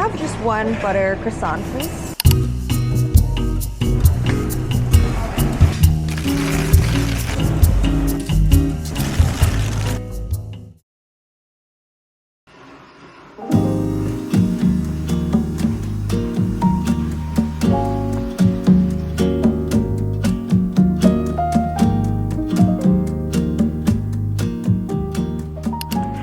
have just one butter croissant, please?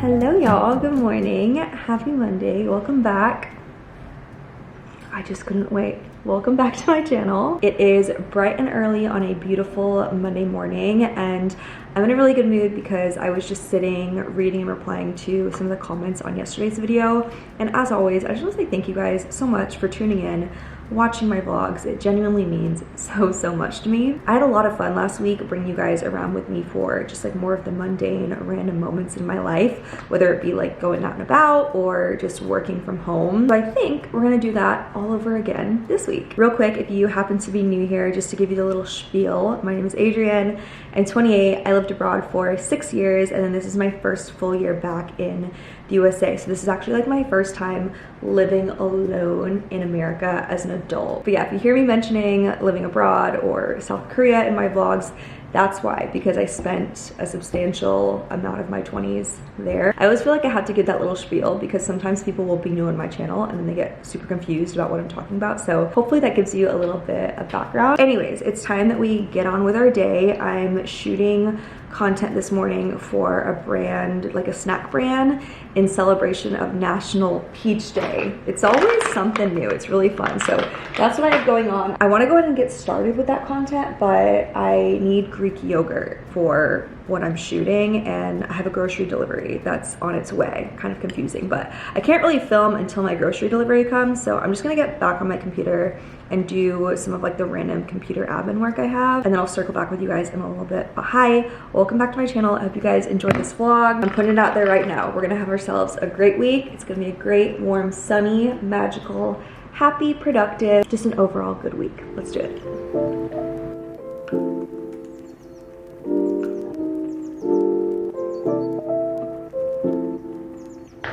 Hello y'all, good morning, happy Monday, welcome back. I just couldn't wait. Welcome back to my channel. It is bright and early on a beautiful Monday morning, and I'm in a really good mood because I was just sitting, reading and replying to some of the comments on yesterday's video. And as always, I just want to say thank you guys so much for tuning in, watching my vlogs. It genuinely means so much to me. I had a lot of fun last week bringing you guys around with me for just like more of the mundane random moments in my life, whether it be like going out and about or just working from home. So I think we're gonna do that all over again this week. Real quick, if you happen to be new here, just to give you the little spiel, my name is Adrienne. I'm 28. I lived abroad for 6 years, and then this is my first full year back in the USA. So this is actually like my first time living alone in America as an adult. But yeah, if you hear me mentioning living abroad or South Korea in my vlogs, that's why, because I spent a substantial amount of my 20s there. I always feel like I had to give that little spiel because sometimes people will be new on my channel and then they get super confused about what I'm talking about. So hopefully that gives you a little bit of background. Anyways, it's time that we get on with our day. I'm shooting content this morning for a brand, like a snack brand, in celebration of National Peach Day. It's always something new. It's really fun. So that's what I have going on. I want to go ahead and get started with that content, but I need Greek yogurt for what I'm shooting, and I have a grocery delivery that's on its way. Kind of confusing, but I can't really film until my grocery delivery comes, so I'm just gonna get back on my computer and do some of like the random computer admin work I have, and then I'll circle back with you guys in a little bit. But hi, welcome back to my channel. I hope you guys enjoyed this vlog. I'm putting it out there right now. We're gonna have ourselves a great week. It's gonna be a great, warm, sunny, magical, happy, productive, just an overall good week. Let's do it.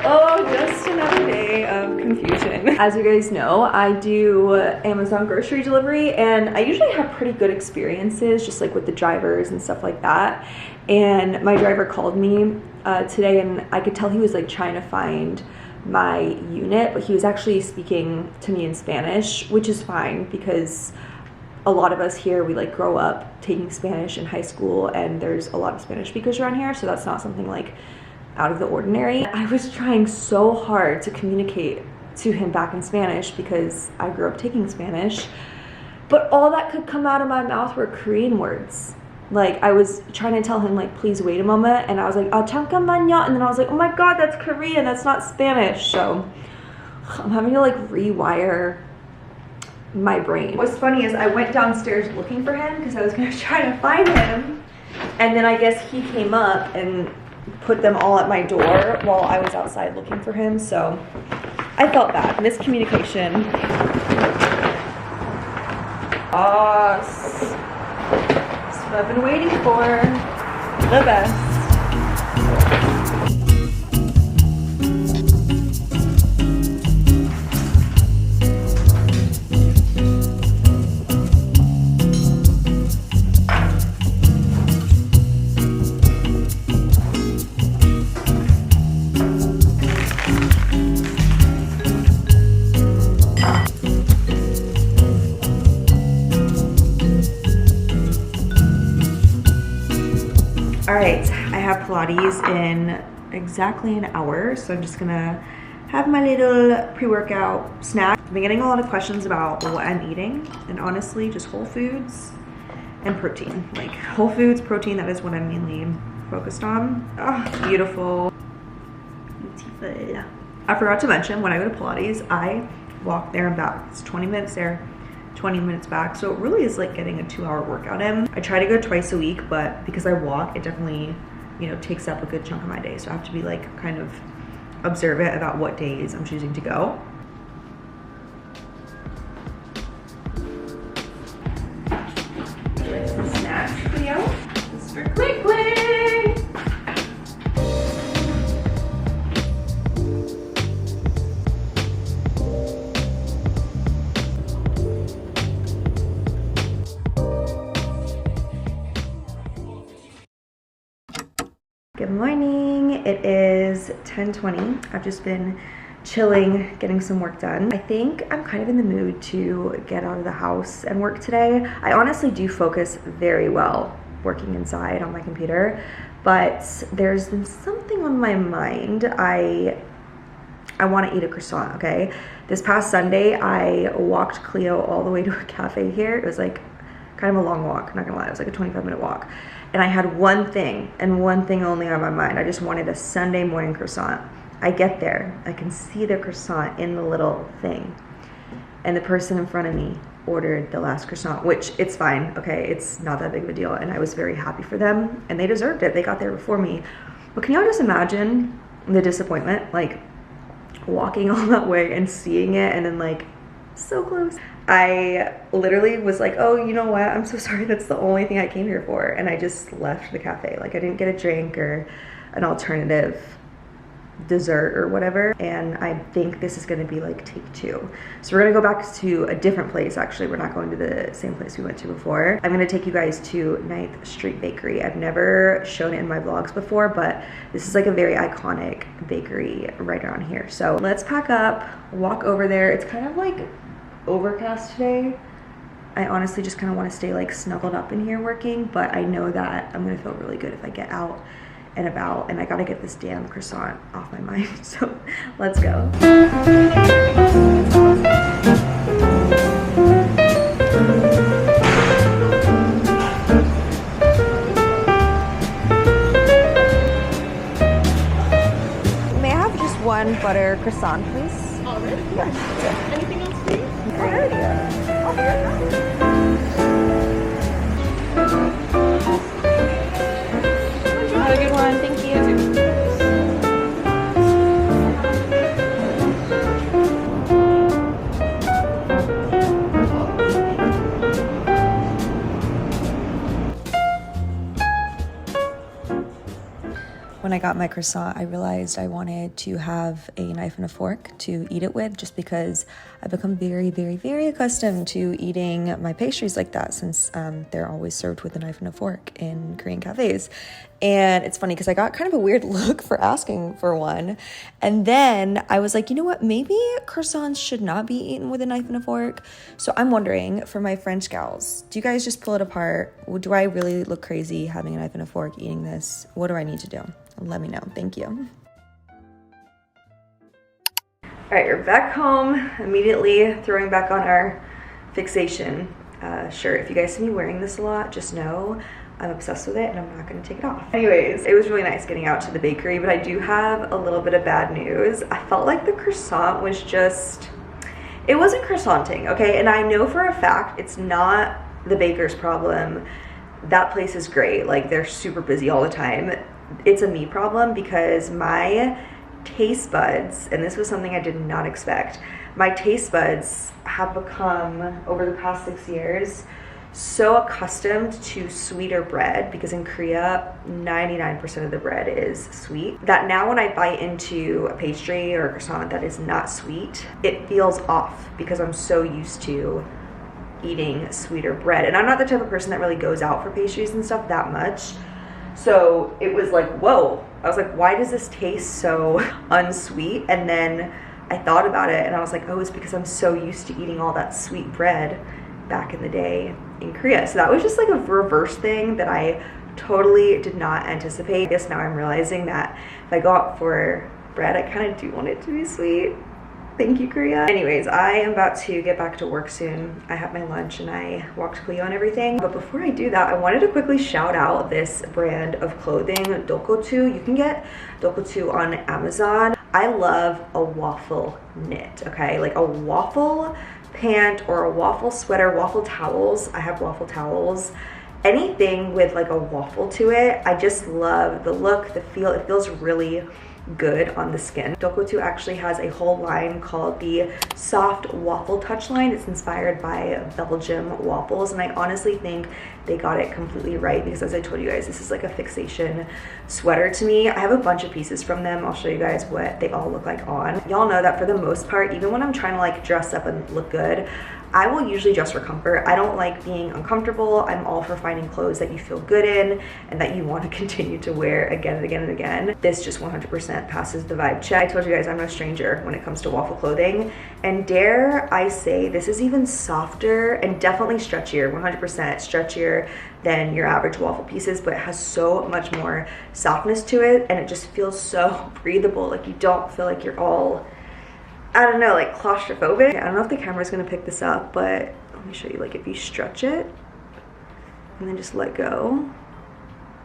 Oh, just another day of confusion. As you guys know, I do Amazon grocery delivery, and I usually have pretty good experiences just like with the drivers and stuff like that. And my driver called me today, and I could tell he was like trying to find my unit, but he was actually speaking to me in Spanish, which is fine because a lot of us here, we like grow up taking Spanish in high school, and there's a lot of Spanish speakers around here, so that's not something like out of the ordinary. I was trying so hard to communicate to him back in Spanish because I grew up taking Spanish, but all that could come out of my mouth were Korean words. Like I was trying to tell him like, please wait a moment, and I was like, oh, 잠깐만요, and then I was like, oh my god, that's Korean, that's not Spanish. So I'm having to like rewire my brain. What's funny is I went downstairs looking for him because I was gonna try to find him, and then I guess he came up and put them all at my door while I was outside looking for him, so I felt bad. Miscommunication. That's what I've been waiting for. The best. All right, I have Pilates in exactly an hour, so I'm just gonna have my little pre-workout snack. I've been getting a lot of questions about what I'm eating, and honestly, just whole foods and protein. Like whole foods, protein, that is what I'm mainly focused on. Oh, beautiful. Beautiful. I forgot to mention, when I go to Pilates, I walk there and back. It's 20 minutes there, 20 minutes back, so it really is like getting a 2-hour workout in. I try to go twice a week, but because I walk, it definitely, you know, takes up a good chunk of my day, so I have to be like kind of observant about what days I'm choosing to go. Here's the snack video. This is for quick. Good morning. It is 10:20. I've just been chilling, getting some work done. I think I'm kind of in the mood to get out of the house and work today. I honestly do focus very well working inside on my computer, but there's been something on my mind. I want to eat a croissant, okay? This past Sunday, I walked Cleo all the way to a cafe here. It was like kind of a long walk, not gonna lie. It was like a 25-minute walk. And I had one thing and one thing only on my mind. I just wanted a Sunday morning croissant. I get there, I can see the croissant in the little thing. And the person in front of me ordered the last croissant, which it's fine, okay? It's not that big of a deal. And I was very happy for them and they deserved it. They got there before me. But can y'all just imagine the disappointment? Like walking all that way and seeing it and then like so close. I literally was like, oh, you know what? I'm so sorry. That's the only thing I came here for. And I just left the cafe. Like I didn't get a drink or an alternative dessert or whatever. And I think this is going to be like take two. So we're going to go back to a different place. Actually, we're not going to the same place we went to before. I'm going to take you guys to 9th Street Bakery. I've never shown it in my vlogs before, but this is like a very iconic bakery right around here. So let's pack up, walk over there. It's kind of like overcast today. I honestly just kind of want to stay like snuggled up in here working, but I know that I'm gonna feel really good if I get out and about, and I gotta get this damn croissant off my mind. So let's go. May I have just one butter croissant, please? Already? Yes. Anything else for you? Alrighty. I'll be right back. Have a good one. Thank you. When I got my croissant, I realized I wanted to have a knife and a fork to eat it with, just because I've become very, very, very accustomed to eating my pastries like that, since they're always served with a knife and a fork in Korean cafes. And it's funny because I got kind of a weird look for asking for one. And then I was like, you know what? Maybe croissants should not be eaten with a knife and a fork. So I'm wondering, for my French gals, do you guys just pull it apart? Do I really look crazy having a knife and a fork eating this? What do I need to do? Let me know. Thank you. All right, we're back home. Immediately throwing back on our fixation shirt. If you guys see me wearing this a lot, just know I'm obsessed with it and I'm not gonna take it off. Anyways, it was really nice getting out to the bakery, but I do have a little bit of bad news. I felt like the croissant was just, it wasn't croissanting, okay? And I know for a fact it's not the baker's problem. That place is great. Like they're super busy all the time. It's a me problem because my taste buds, and this was something I did not expect, my taste buds have become, over the past 6 years, so accustomed to sweeter bread, because in Korea 99% of the bread is sweet, that now when I bite into a pastry or a croissant that is not sweet, it feels off because I'm so used to eating sweeter bread. And I'm not the type of person that really goes out for pastries and stuff that much. So it was like, whoa. I was like, why does this taste so unsweet? And then I thought about it and I was like, oh, it's because I'm so used to eating all that sweet bread back in the day in Korea. So that was just like a reverse thing that I totally did not anticipate. I guess now I'm realizing that if I go out for bread, I kind of do want it to be sweet. Thank you, Korea. Anyways, I am about to get back to work soon. I had my lunch and I walked Cleo and everything. But before I do that, I wanted to quickly shout out this brand of clothing, Dokotoo. You can get Dokotoo on Amazon. I love a waffle knit, okay? Like a waffle pant or a waffle sweater, waffle towels. I have waffle towels. Anything with like a waffle to it. I just love the look, the feel. It feels really good on the skin. Dokotoo actually has a whole line called the Soft Waffle Touch line. It's inspired by Belgium waffles, and I honestly think they got it completely right, because as I told you guys, this is like a fixation sweater to me. I have a bunch of pieces from them. I'll show you guys what they all look like on. Y'all know that for the most part, even when I'm trying to like dress up and look good, I will usually dress for comfort. I don't like being uncomfortable. I'm all for finding clothes that you feel good in and that you want to continue to wear again and again and again. This just 100% passes the vibe check. I told you guys I'm no stranger when it comes to waffle clothing, and dare I say this is even softer and definitely stretchier, 100% stretchier than your average waffle pieces, but it has so much more softness to it, and it just feels so breathable. Like you don't feel like you're all, I don't know, like claustrophobic. I don't know if the camera's gonna pick this up, but let me show you. Like if you stretch it and then just let go,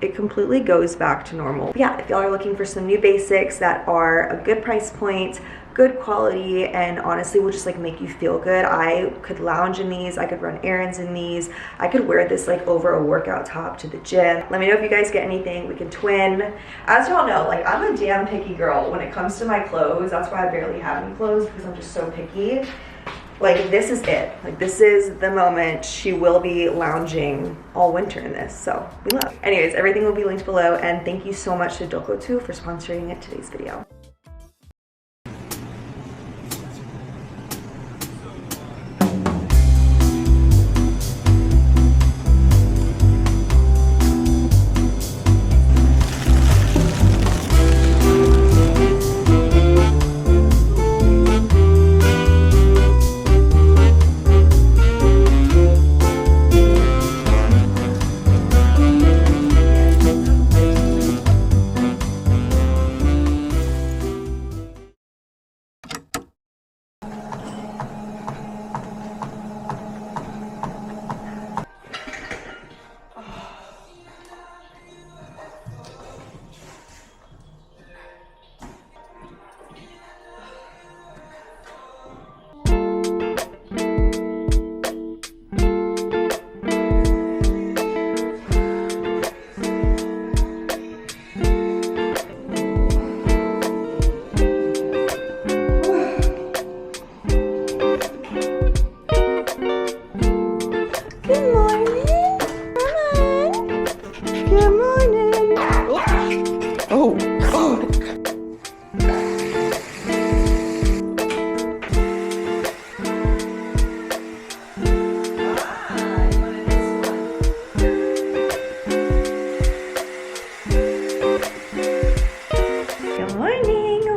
it completely goes back to normal. Yeah, if y'all are looking for some new basics that are a good price point, good quality, and honestly will just like make you feel good, I could lounge in these, I could run errands in these, I could wear this like over a workout top to the gym. Let me know if you guys get anything. We can twin. As y'all know, like I'm a damn picky girl when it comes to my clothes. That's why I barely have any clothes, because I'm just so picky. Like this is it. Like this is the moment. She will be lounging all winter in this, so we love. Anyways, everything will be linked below, and thank you so much to Dokotoo for sponsoring today's video.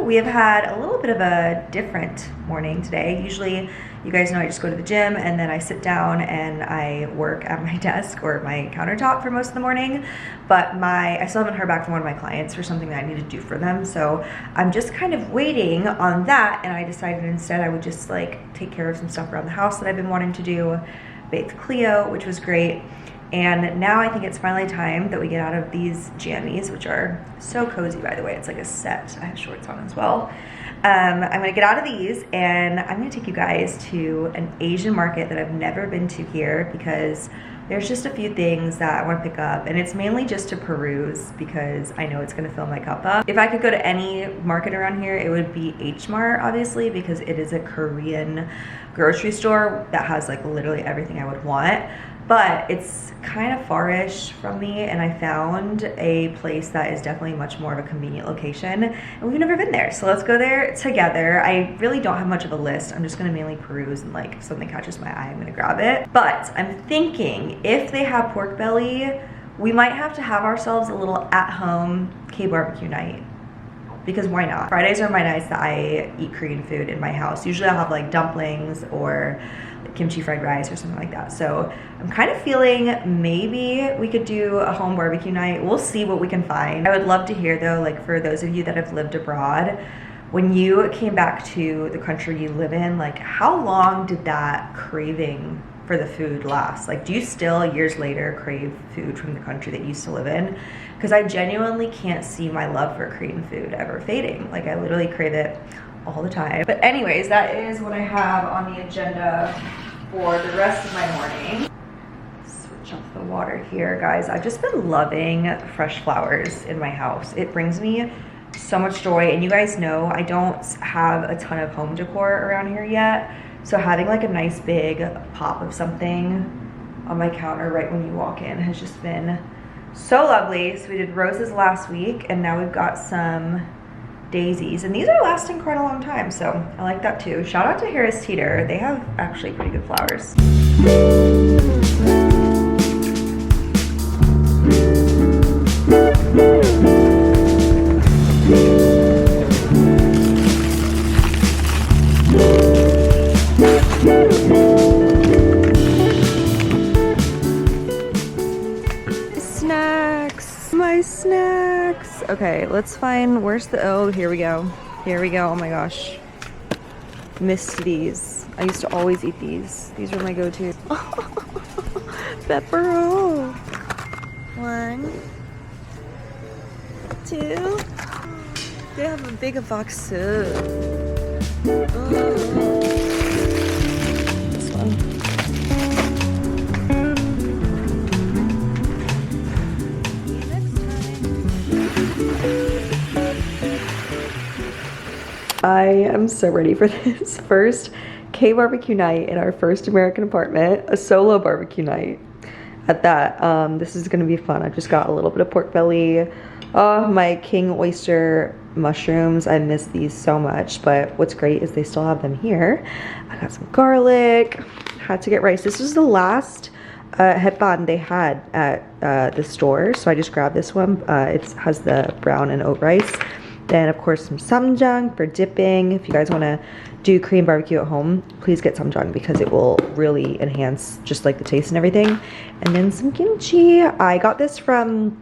We have had a little bit of a different morning today. Usually, you guys know I just go to the gym and then I sit down and I work at my desk or my countertop for most of the morning. But I still haven't heard back from one of my clients for something that I need to do for them. So I'm just kind of waiting on that, and I decided instead I would just like take care of some stuff around the house that I've been wanting to do. Bathed Cleo, which was great. And now I think it's finally time that we get out of these jammies, which are so cozy, by the way. It's like a set. I have shorts on as well. I'm gonna get out of these and I'm gonna take you guys to an Asian market that I've never been to here, because there's just a few things that I want to pick up, and it's mainly just to peruse because I know it's gonna fill my cup up. If I could go to any market around here, it would be H Mart, obviously, because it is a Korean grocery store that has like literally everything I would want. But it's kind of far-ish from me, and I found a place that is definitely much more of a convenient location, and we've never been there, so let's go there together. I really don't have much of a list. I'm just gonna mainly peruse, and like if something catches my eye, I'm gonna grab it. But I'm thinking if they have pork belly, we might have to have ourselves a little at-home k-bbq night, because why not? Fridays are my nights that I eat Korean food in my house. Usually I'll have like dumplings or kimchi fried rice or something like that. So I'm kind of feeling maybe we could do a home barbecue night. We'll see what we can find. I would love to hear though, like for those of you that have lived abroad, when you came back to the country you live in, like how long did that craving for the food last? Like do you still years later crave food from the country that you used to live in? Because I genuinely can't see my love for Korean food ever fading. Like I literally crave it all the time. But anyways, that is what I have on the agenda for the rest of my morning. Switch off the water here, guys. I've just been loving fresh flowers in my house. It brings me so much joy, and you guys know I don't have a ton of home decor around here yet, so having like a nice big pop of something on my counter right when you walk in has just been so lovely. So we did roses last week, and now we've got some daisies, and these are lasting quite a long time, so I like that too. Shout out to Harris Teeter. They have actually pretty good flowers. Snacks, my snacks. Okay, let's find, where's the, oh, here we go. Here we go, oh my gosh. Missed these. I used to always eat these. These were my go-to. Pepper. 1, 2. They have a big box too. Oh. This one. I am so ready for this. First k-bbq night in our first American apartment, a solo barbecue night at that. This is gonna be fun. I just got a little bit of pork belly. Oh, my king oyster mushrooms. I miss these so much, but what's great is they still have them here. I got some garlic, had to get rice. This was the last hetbahn they had at the store, so I just grabbed this one. It has the brown and oat rice. Then of course some samjang for dipping. If you guys want to do Korean barbecue at home, please get samjang because it will really enhance just like the taste and everything. And then some kimchi. I got this from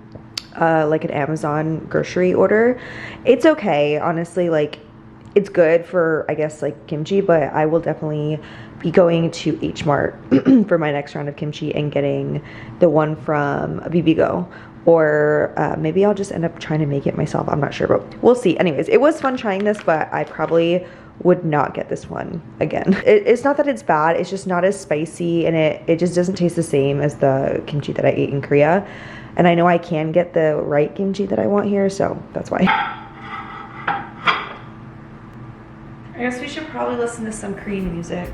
like an Amazon grocery order. It's okay, honestly, like it's good for, I guess, like kimchi, but I will definitely be going to H Mart for my next round of kimchi and getting the one from k-bbq. Or maybe I'll just end up trying to make it myself. I'm not sure, but we'll see. Anyways, it was fun trying this, but I probably would not get this one again. It's not that it's bad, it's just not as spicy, and it just doesn't taste the same as the kimchi that I ate in Korea. And I know I can get the right kimchi that I want here, so that's why. I guess we should probably listen to some Korean music.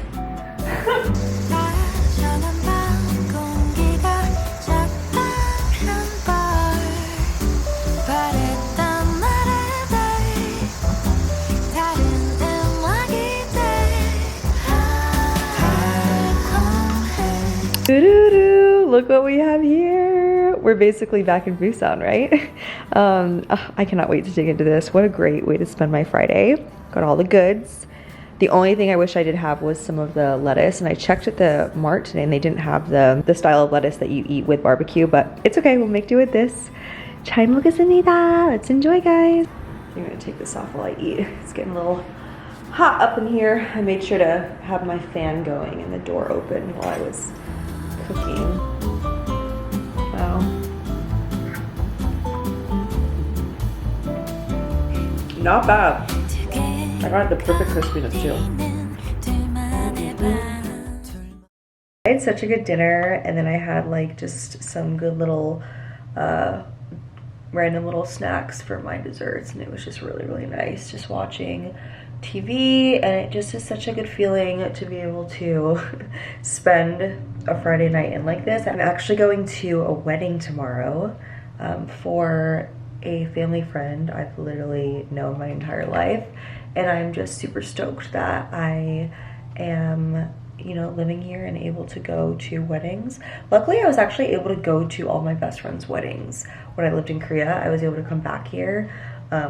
Look what we have here. We're basically back in Busan, right? I cannot wait to dig into this. What a great way to spend my Friday. Got all the goods. The only thing I wish I did have was some of the lettuce, and I checked at the mart today and they didn't have the style of lettuce that you eat with barbecue, but it's okay, we'll make do with this. 잘 먹겠습니다. Let's enjoy, guys. I'm gonna take this off while I eat. It's getting a little hot up in here. I made sure to have my fan going and the door open while I was cooking. Wow. Not bad. I got the perfect crispiness too. I had such a good dinner, and then I had like just some good little random little snacks for my desserts, and it was just really, really nice just watching TV, and it just is such a good feeling to be able to spend a Friday night in like this. I'm actually going to a wedding tomorrow for a family friend I've literally known my entire life, and I'm just super stoked that I am, you know, living here and able to go to weddings. Luckily, I was actually able to go to all my best friends' weddings when I lived in Korea. I was able to come back here,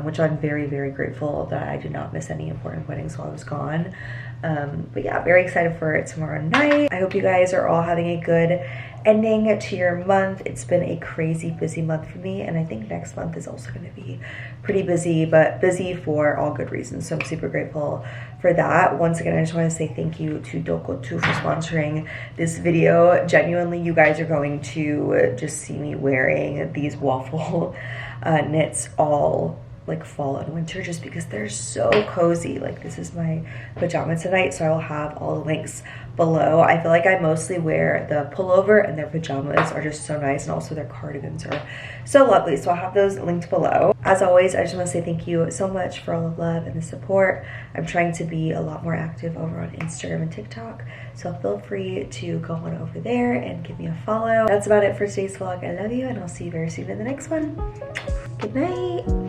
which I'm very, very grateful that I did not miss any important weddings while I was gone. But yeah, very excited for it tomorrow night. I hope you guys are all having a good ending to your month. It's been a crazy busy month for me, and I think next month is also going to be pretty busy, but busy for all good reasons. So I'm super grateful for that. Once again, I just want to say thank you to Dokotoo for sponsoring this video. Genuinely, you guys are going to just see me wearing these waffle knits all like fall and winter, just because they're so cozy. Like, this is my pajama tonight, so I will have all the links below. I feel like I mostly wear the pullover, and their pajamas are just so nice, and also their cardigans are so lovely, so I'll have those linked below. As always, I just want to say thank you so much for all the love and the support. I'm trying to be a lot more active over on Instagram and TikTok, so feel free to go on over there and give me a follow. That's about it for today's vlog. I love you, and I'll see you very soon in the next one. Good night.